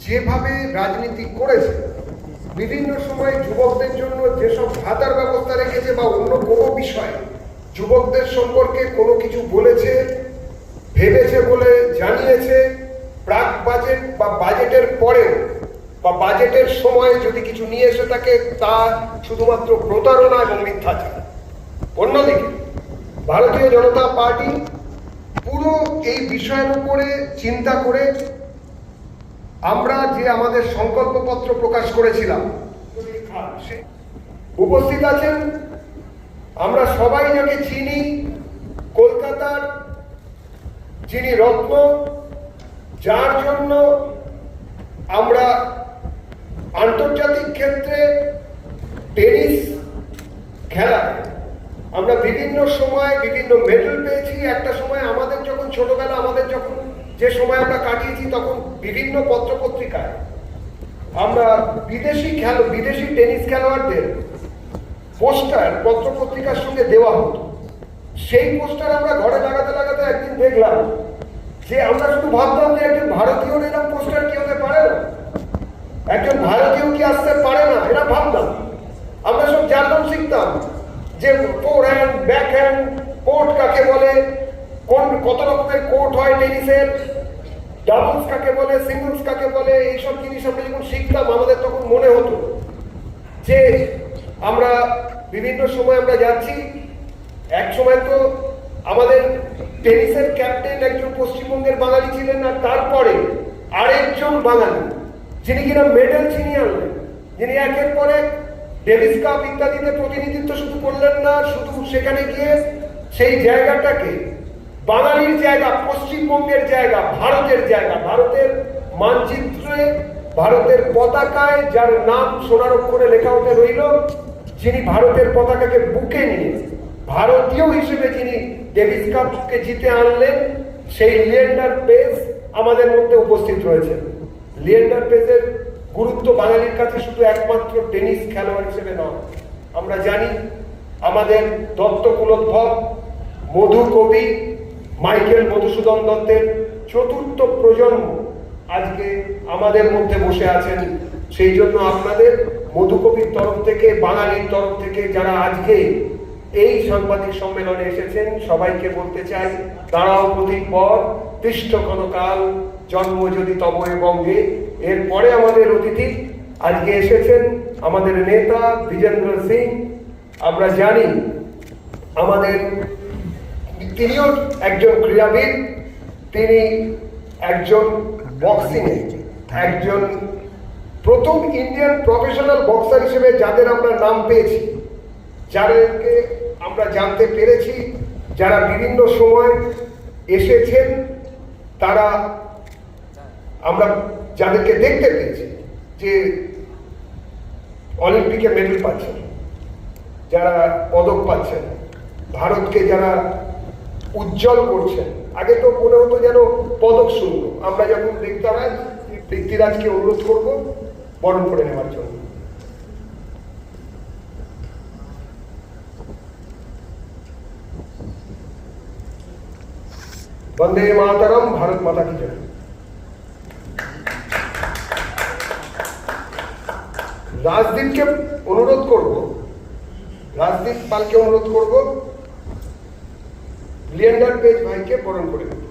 যেভাবে রাজনীতি করেছে, বিভিন্ন সময় যুবকদের জন্য যেসব ভাতার ব্যবস্থা রেখেছে বা অন্য কোনো বিষয়ে যুবকদের সম্পর্কে কোনো কিছু বলেছে, ভেবেছে বলে জানিয়েছে, প্রাক বাজেট বা বাজেটের পরেও বা বাজেটের সময় যদি কিছু নিয়ে এসে থাকে তা শুধুমাত্র প্রতারণা এবং মিথ্যাচার। অন্যদিকে ভারতীয় জনতা পার্টি পুরো এই বিষয়ের উপরে চিন্তা করে আমরা যে আমাদের সংকল্পপত্র প্রকাশ করেছিলাম, উপস্থিত আছেন আমরা সবাই যাকে চিনি, কলকাতার যিনি রত্ন, যার জন্য আমরা আন্তর্জাতিক ক্ষেত্রে টেনিস খেলায় আমরা বিভিন্ন সময় বিভিন্ন মেডেল পেয়েছি। একটা সময় আমাদের যখন ছোটবেলা, আমাদের যখন যে সময় আমরা কাটিয়েছি, তখন বিভিন্ন পত্রপত্রিকায় আমরা বিদেশি টেনিস খেলোয়াড়দের পোস্টার পত্রপত্রিকার সঙ্গে দেওয়া হতো। সেই পোস্টার আমরা ঘরে লাগাতে লাগাতে একদিন দেখলাম যে আমরা শুধু ভাবতাম যে একজন ভারতীয় এরকম পোস্টার কি হতে পারে না, একজন ভারতীয় কি আসতে পারে না, এরা ভাবতাম। আমরা সব জানতাম, শিখতাম যে four hand, back hand, court কাকে বলে, কত রকমের কোর্ট হয় টেনিসের, ডাবলস কাকে বলে, সিঙ্গলস কাকে বলে, এইসব জিনিস আমরা যখন শিখতাম আমাদের তখন মনে হতো যে আমরা বিভিন্ন সময় আমরা যাচ্ছি। এক সময় তো আমাদের টেনিসের ক্যাপ্টেন একজন পশ্চিমবঙ্গের বাঙালি ছিলেন, আর তারপরে আরেকজন বাঙালি যিনি কিনা মেডেল ছিনিয়ে আনলেন, যিনি একের পর এক ডেভিস কাপ ইত্যাদিতে প্রতিনিধিত্ব শুধু করলেন না, শুধু সেখানে গিয়ে সেই জায়গাটাকে বাঙালির জায়গা, পশ্চিমবঙ্গের জায়গা, ভারতের জায়গা, ভারতের মানচিত্রে, ভারতের পতাকায় যার নাম সোনার অক্ষরে লেখা উঠে রইল, যিনি ভারতের পতাকাকে বুকে নিয়ে ভারতীয় হিসেবে যিনি ডেভিস কাপকে জিতে আনলেন, সেই লিয়েন্ডার পেজ আমাদের মধ্যে উপস্থিত রয়েছে। লিয়েন্ডার পেজের গুরুত্ব বাঙালির কাছে শুধু একমাত্র টেনিস খেলোয়াড় হিসেবে নয়, আমরা জানি আমাদের দত্ত কুলোদ্ভব, মধু কবি, মাইকেল মধুসূদন দত্তের চতুর্থ প্রজন্ম আজকে আমাদের মধ্যে বসে আছেন। সেই জন্য আপনাদের মধুকবির তরফ থেকে, বাঙালির তরফ থেকে যারা আজকে এই সাংবাদিক সম্মেলনে এসেছেন, সবাইকে বলতে চাই, দাঁড়াও প্রতিপর, তিষ্ঠ ক্ষণকাল, জন্ম যদি তব এ বঙ্গে। এরপরে আমাদের অতিথি আজকে এসেছেন আমাদের নেতা বিজেন্দ্র সিং। আমরা জানি তিনিও একজন ক্রীড়াবিদ, তিনি একজন বক্সিংয়ে একজন প্রথম ইন্ডিয়ান প্রফেশনাল বক্সার হিসেবে যাদের আমরা নাম পেয়েছি, যাদেরকে আমরা জানতে পেরেছি, যারা বিভিন্ন সময় এসেছেন, তারা আমরা যাদেরকে দেখতে পেয়েছি যে অলিম্পিকে মেডেল পাচ্ছেন, যারা পদক পাচ্ছেন, ভারতকে যারা উজ্জ্বল করছেন। আগে তো মনে হতো যেন পদক শূন্য। আমরা যখন দেখতাম, পৃথ্বীরাজকে অনুরোধ করব বরণ করে নেওয়ার জন্য। বন্দে মাতরম, ভারত মাতা কি জয়। রাজদীপকে অনুরোধ করব, রাজদীপ পালকে অনুরোধ করব লিয়েন্ডার পেজ ভাইকে বরণ করে দেব।